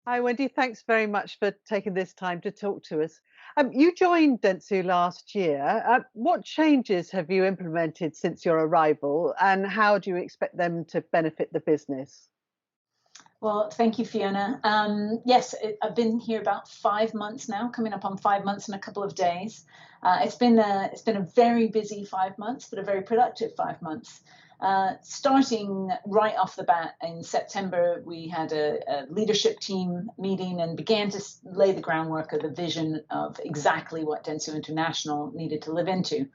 Hi, Wendy. Thanks very much for taking this time to talk to us. You joined Dentsu last year. What changes have you implemented since your arrival, and how do you expect them to benefit the business? Well, thank you, Fiona. Yes, I've been here about 5 months now, coming up on 5 months in a couple of days. It's been a very busy 5 months, but a very productive 5 months. Starting right off the bat in September, we had a leadership team meeting and began to lay the groundwork of the vision of exactly what Dentsu International needed to live into.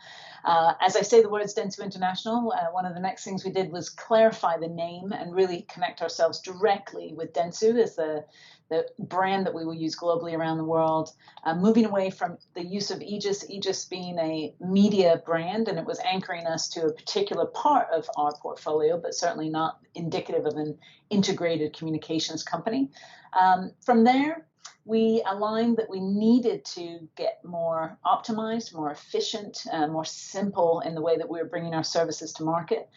As I say the words Dentsu International, one of the next things we did was clarify the name and really connect ourselves directly with Dentsu as the brand that we will use globally around the world, moving away from the use of Aegis being a media brand, and it was anchoring us to a particular part of our portfolio, but certainly not indicative of an integrated communications company. From there, we aligned that we needed to get more optimized, more efficient, more simple in the way that we were bringing our services to market.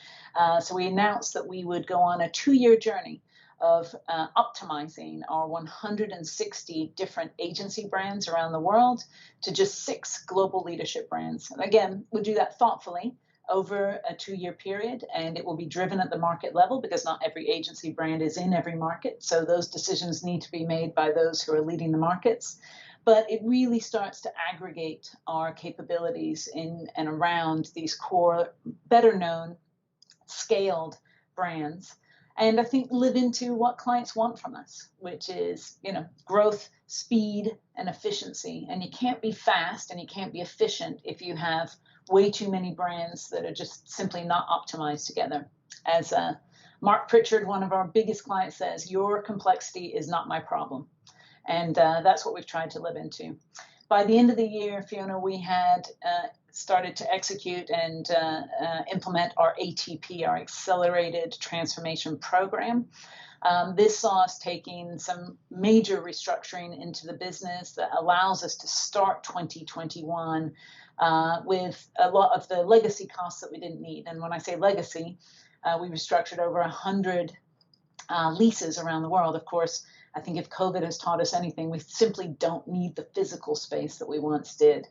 So we announced that we would go on a 2-year journey of optimizing our 160 different agency brands around the world to just 6 global leadership brands. And again, we'll do that thoughtfully over a 2-year period, and it will be driven at the market level because not every agency brand is in every market. So those decisions need to be made by those who are leading the markets. But it really starts to aggregate our capabilities in and around these core, better known, scaled brands, and I think live into what clients want from us, which is, growth, speed, and efficiency. And you can't be fast and you can't be efficient if you have way too many brands that are just simply not optimized together. As Mark Pritchard, one of our biggest clients, says, "Your complexity is not my problem." And that's what we've tried to live into. By the end of the year, Fiona, we had started to execute and implement our ATP, our Accelerated Transformation Program. This saw us taking some major restructuring into the business that allows us to start 2021 with a lot of the legacy costs that we didn't need. And when I say legacy, we restructured over 100 leases around the world. Of course, I think if COVID has taught us anything, we simply don't need the physical space that we once did.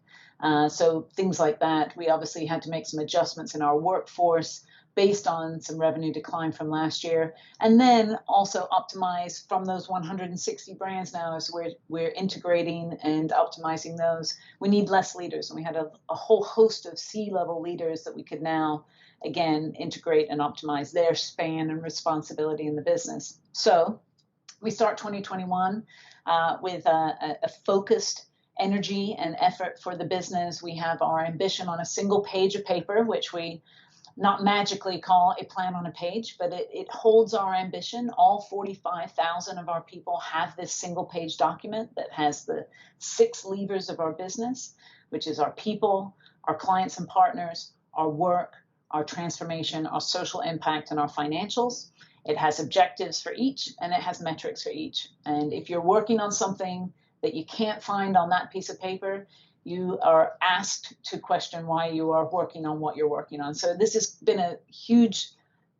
So things like that, we obviously had to make some adjustments in our workforce based on some revenue decline from last year, and then also optimize from those 160 brands. Now, as we're integrating and optimizing those, we need less leaders, and we had a whole host of C-level leaders that we could now again integrate and optimize their span and responsibility in the business. So we start 2021 with a focused energy and effort for the business. We have our ambition on a single page of paper, which we not magically call a plan on a page, but it holds our ambition. All 45,000 of our people have this single page document that has the 6 levers of our business, which is our people, our clients and partners, our work, our transformation, our social impact, and our financials. It has objectives for each, and it has metrics for each. And if you're working on something that you can't find on that piece of paper, you are asked to question why you are working on what you're working on. So this has been a huge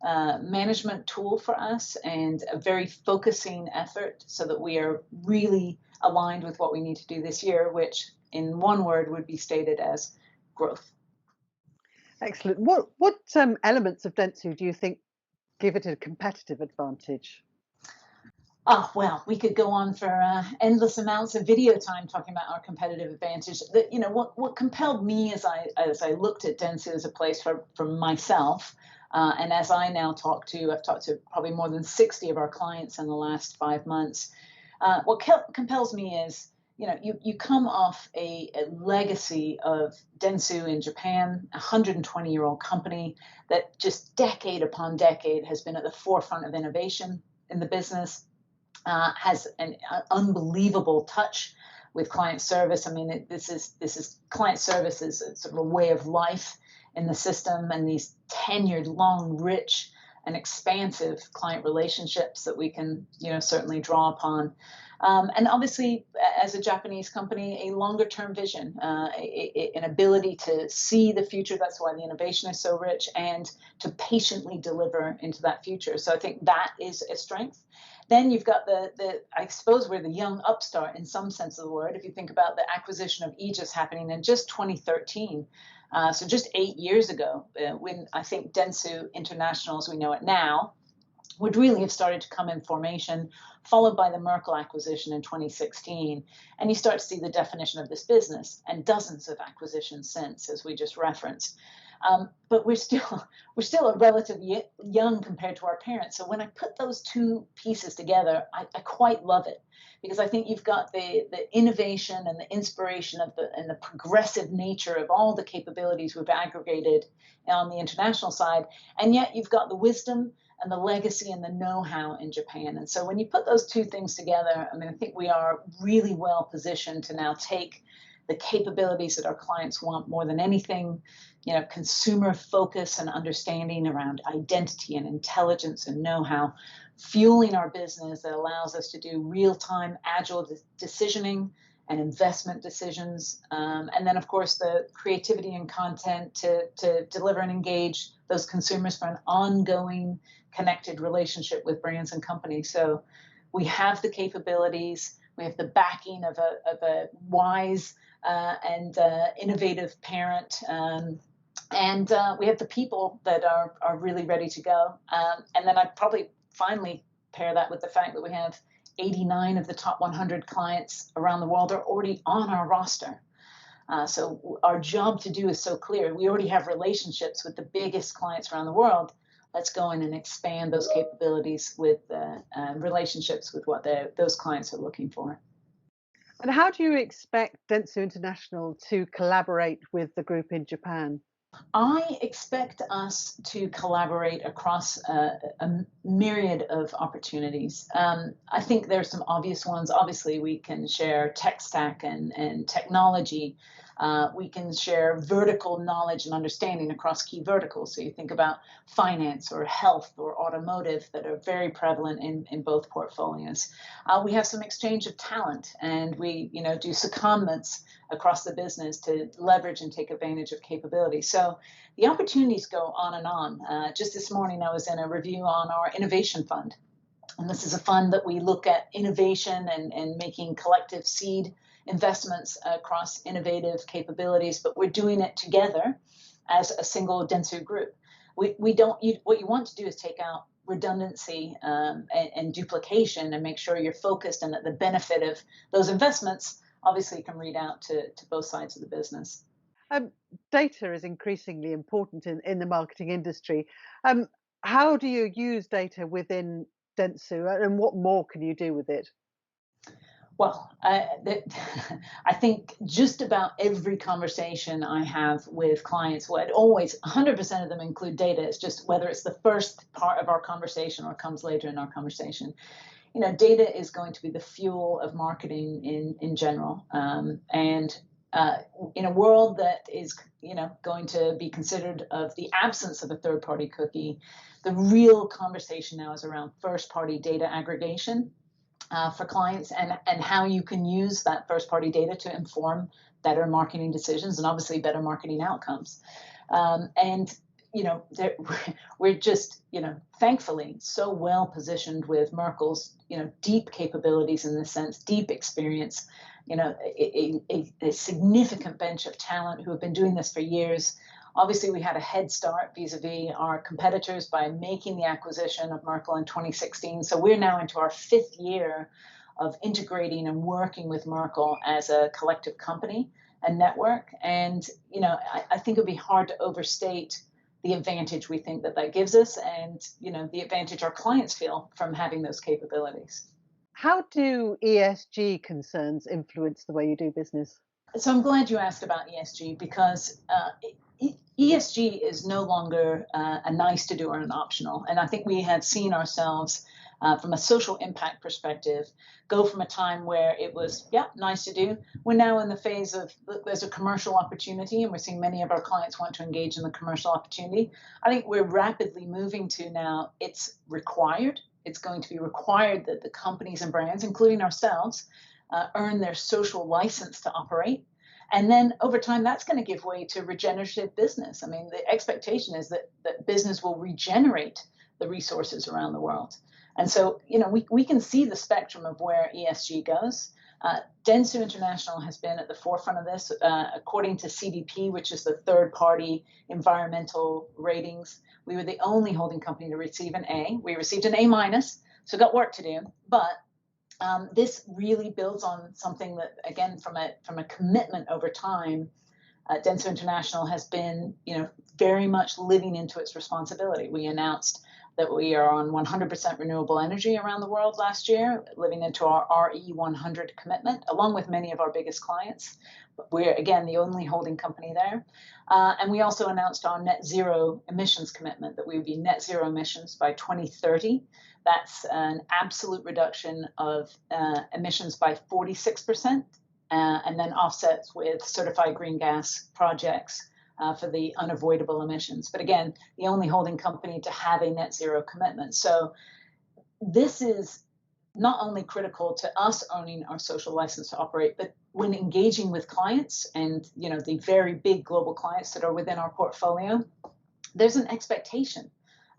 management tool for us and a very focusing effort so that we are really aligned with what we need to do this year, which in one word would be stated as growth. Excellent. What elements of Dentsu do you think give it a competitive advantage? Oh, well, we could go on for endless amounts of video time talking about our competitive advantage. What compelled me as I looked at Dentsu as a place for myself, and as I now I've talked to probably more than 60 of our clients in the last 5 months. What compels me is, you come off a legacy of Dentsu in Japan, a 120-year-old company that just decade upon decade has been at the forefront of innovation in the business. Has an unbelievable touch with client service. I mean, this is client service is sort of a way of life in the system, and these tenured, long, rich, and expansive client relationships that we can, certainly draw upon. And obviously, as a Japanese company, a longer-term vision, an ability to see the future. That's why the innovation is so rich, and to patiently deliver into that future. So I think that is a strength. Then you've got I suppose we're the young upstart in some sense of the word. If you think about the acquisition of Aegis happening in just 2013, so just 8 years ago, when I think Dentsu International, as we know it now, would really have started to come in formation, followed by the Merkle acquisition in 2016. And you start to see the definition of this business and dozens of acquisitions since, as we just referenced. But we're still a relatively young compared to our parents. So when I put those two pieces together, I quite love it, because I think you've got the innovation and the inspiration of and the progressive nature of all the capabilities we've aggregated on the international side, and yet you've got the wisdom and the legacy and the know-how in Japan. And so when you put those two things together, I mean, I think we are really well positioned to now take the capabilities that our clients want more than anything, consumer focus and understanding around identity and intelligence and know-how, fueling our business that allows us to do real-time agile decisioning and investment decisions. And then, of course, the creativity and content to deliver and engage those consumers for an ongoing connected relationship with brands and companies. So we have the capabilities, we have the backing of a wise and innovative parent, and we have the people that are really ready to go. And then I'd probably finally pair that with the fact that we have 89 of the top 100 clients around the world are already on our roster. So our job to do is so clear. We already have relationships with the biggest clients around the world. Let's go in and expand those capabilities with relationships with what those clients are looking for. And how do you expect Dentsu International to collaborate with the group in Japan? I expect us to collaborate across a myriad of opportunities. I think there's some obvious ones. Obviously, we can share tech stack and technology. We can share vertical knowledge and understanding across key verticals. So you think about finance or health or automotive that are very prevalent in both portfolios. We have some exchange of talent, and we do secondments across the business to leverage and take advantage of capability. So the opportunities go on and on. Just this morning, I was in a review on our innovation fund. And this is a fund that we look at innovation and making collective seed investments across innovative capabilities, but we're doing it together as a single Dentsu Group. What you want to do is take out redundancy and duplication and make sure you're focused and that the benefit of those investments obviously can read out to both sides of the business. Data is increasingly important in the marketing industry. How do you use data within Dentsu, and what more can you do with it? Well, I think just about every conversation I have with clients, well, always 100% of them include data. It's just whether it's the first part of our conversation or comes later in our conversation. Data is going to be the fuel of marketing in general. And in a world that is, going to be considered of the absence of a third-party cookie, the real conversation now is around first-party data aggregation for clients and how you can use that first-party data to inform better marketing decisions and obviously better marketing outcomes. We're just, thankfully so well positioned with Merkle's, deep capabilities in this sense, deep experience, a significant bench of talent who have been doing this for years. Obviously, we had a head start vis-a-vis our competitors by making the acquisition of Merkle in 2016. So we're now into our 5th year of integrating and working with Merkle as a collective company and network. And, I think it'd be hard to overstate the advantage we think that gives us and, the advantage our clients feel from having those capabilities. How do ESG concerns influence the way you do business? So I'm glad you asked about ESG because ESG is no longer a nice to do or an optional. And I think we have seen ourselves from a social impact perspective go from a time where it was, nice to do. We're now in the phase of there's a commercial opportunity, and we're seeing many of our clients want to engage in the commercial opportunity. I think we're rapidly moving to now it's required. It's going to be required that the companies and brands, including ourselves, earn their social license to operate. And then over time, that's going to give way to regenerative business. I mean, the expectation is that business will regenerate the resources around the world. And so, we can see the spectrum of where ESG goes. Dentsu International has been at the forefront of this. According to CDP, which is the third-party environmental ratings, we were the only holding company to receive an A. We received an A minus, so got work to do. But this really builds on something that, again, from a commitment over time, Dentsu International has been, very much living into its responsibility. We announced that we are on 100% renewable energy around the world last year, living into our RE100 commitment, along with many of our biggest clients. We're, again, the only holding company there. And we also announced our net zero emissions commitment, that we would be net zero emissions by 2030. That's an absolute reduction of emissions by 46%, and then offsets with certified green gas projects for the unavoidable emissions. But again, the only holding company to have a net zero commitment. So this is not only critical to us owning our social license to operate, but when engaging with clients and the very big global clients that are within our portfolio, there's an expectation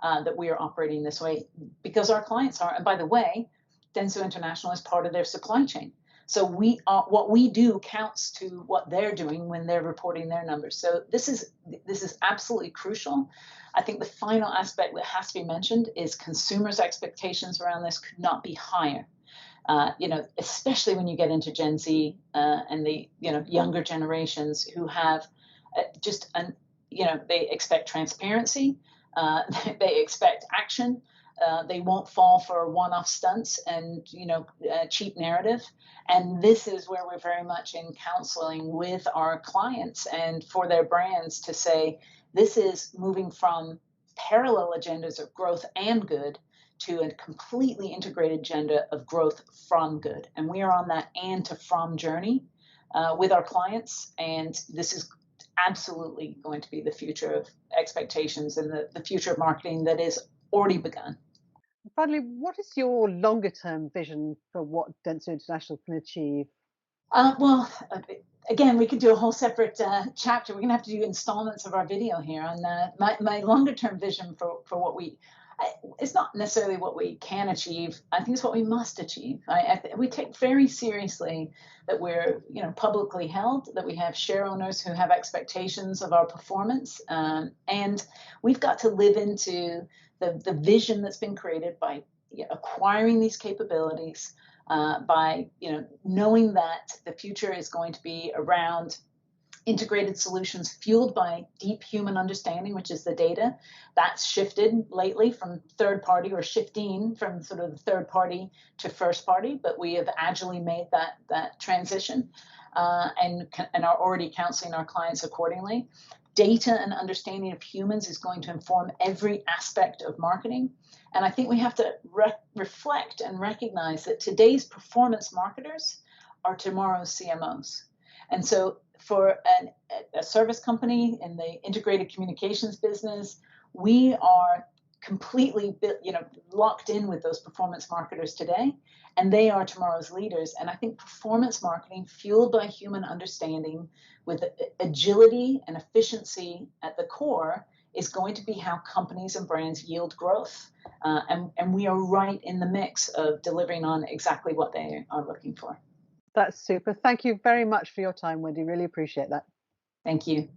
that we are operating this way because our clients are. And by the way, Dentsu International is part of their supply chain. So what we do counts to what they're doing when they're reporting their numbers. So this is absolutely crucial. I think the final aspect that has to be mentioned is consumers' expectations around this could not be higher. Especially when you get into Gen Z and the younger generations who have they expect transparency, they expect action. They won't fall for one-off stunts and cheap narrative. And this is where we're very much in counseling with our clients and for their brands to say, this is moving from parallel agendas of growth and good to a completely integrated agenda of growth from good. And we are on that and to from journey with our clients. And this is absolutely going to be the future of expectations and the future of marketing that is already begun. Finally, what is your longer term vision for what Dentsu International can achieve? Well, again, we could do a whole separate chapter. We're going to have to do installments of our video here on my longer term vision for what it's not necessarily what we can achieve. I think it's what we must achieve. We take very seriously that we're publicly held, that we have share owners who have expectations of our performance, and we've got to live into the vision that's been created by acquiring these capabilities, by knowing that the future is going to be around integrated solutions fueled by deep human understanding, which is the data. That's shifted lately from third party, or shifting from sort of third party to first party, but we have agilely made that transition and are already counseling our clients accordingly. Data and understanding of humans is going to inform every aspect of marketing. And I think we have to reflect and recognize that today's performance marketers are tomorrow's CMOs. And so for a service company in the integrated communications business, we are completely locked in with those performance marketers today, and they are tomorrow's leaders. And I think performance marketing fueled by human understanding with agility and efficiency at the core is going to be how companies and brands yield growth. And we are right in the mix of delivering on exactly what they are looking for. That's super. Thank you very much for your time, Wendy. Really appreciate that. Thank you.